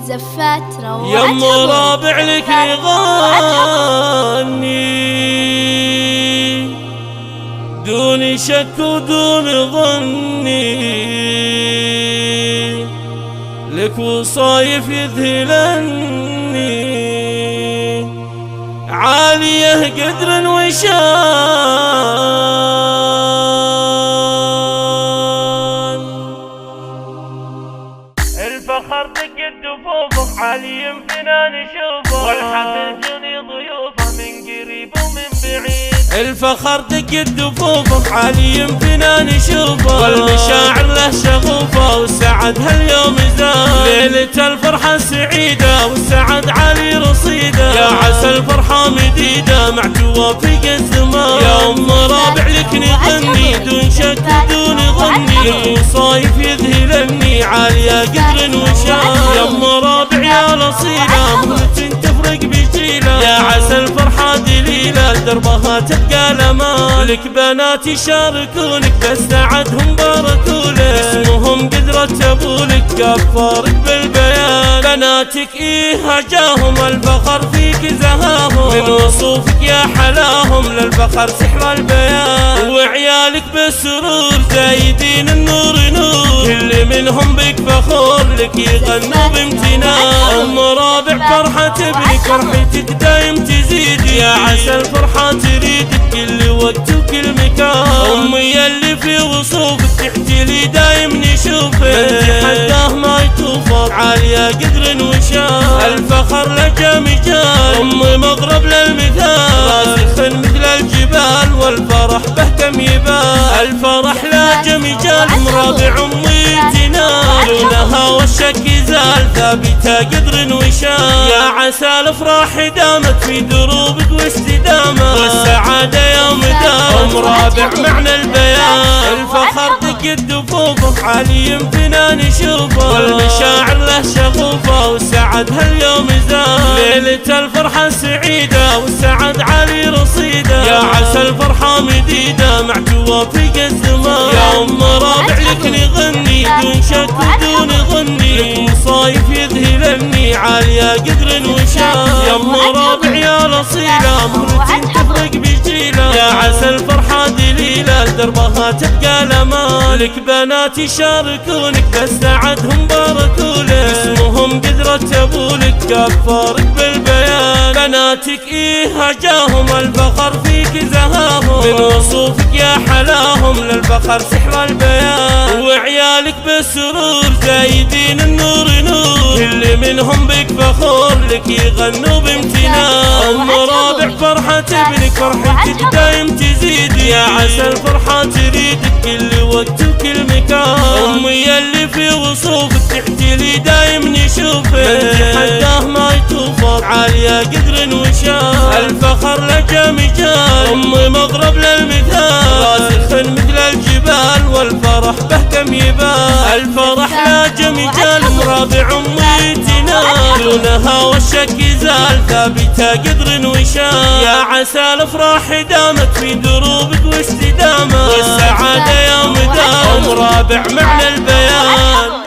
زفات روعتها يم رابع لك يغني دون شك ودون ظني، لك وصايف يذهلني عالية قدر وشان. الفخر دق الدفوف عالي فينا نشوفه، والحفل جني ضيوفه من قريب ومن بعيد. الفخر دق الدفوف عالي فينا نشوفه، والمشاعر له شغوفه والسعد هاليوم زاد. ليلة الفرحة السعيدة والسعد عالي رصيده، يا عسى الفرحة مديدة مع توافق الزمان. يا أم رابع لك نغني دون شك ودون ظني، صايف يذهلني عالية قدر وشان. يا أم رابع يا الأصيلة مهلة تفرق بجيلة، يا عسى الفرحة دليلة دربها تبقى الأمان. لك بنات يشاركونك بس سعدهم باركولك، اسمهم قدرة أبولك كفارك بالبيان. بناتك هجاهم الفخر فيك زهاهم، من وصوفك يا حلاهم للفخر سحر البيان. وعيالك بالسرور زايدين النور نور، كل منهم بك فخور لك يغنوا بامتنان. أم رابع فرحة ابنك فرحتك دايم تزيد، يا عسى الفرحة تريدك كل وقت وكل مكان. أمي اللي في وصوفك تحكي لي دايم نشوفك، انت حداه ما يطوفك عالية قدر وشان. الفخر لك مجال أمي مغرب للمثال، راسخ مثل الجبال والفرح به كم يبان. الفرح لا جمجال مرابع أمي تنال، ولها والشك يزال ثابتة قدر وشان. يا عسى الافراح دامت في دروبك واستدامة، والسعادة يا مدام رابع معنى البيان. الفخر دق الدفوف عالي فينا نشوفه، والمشاعر له شغوفة والسعد هاليوم زاد. ليلة الفرحة السعيدة والسعد عالي رصيده، يا عسى الفرحة مديدة مع توافق الزمان. يا أم رابع لك نغني دون شك ودون ظني، لك صايف يذهلني عالية قدر وشان. يا أم رابع يا الأصيلة مهلة تفرق بجيلة، يا عسى الفرحة دليلة دربها تبقى الأمان. لك بنات يشاركونك بس سعدهم باركولك، اسمهم قدرة أبولك كفارك بالبيان. بناتك هجاهم الفخر فيك زهاهم، من وصوفك يا حلاهم للفخر سحر البيان. وعيالك بالسرور زايدين النور نور، كل منهم بك فخور لك يغنوا بامتنان. أم رابع فرحة ابنك فرحتك دايم تزيد، يا عسى الفرحة تريدك كل وقت وكل مكان. أمي اللي في وصوفك تحكي لي دايم نشوفك، انت حداه ما يطوفك عالية قدر وشان. الفخر لك مجال أمي مغرب للمثال، راسخ مثل الجبال والفرح به كم يبان. الفرح لا جمجال مرابع أمي تنال، لونها والشك يزال ثابتة قدر وشان. يا عسى الافراح دامت في دروبك واستدامة، والسعادة يا مدام رابع معنى البيان.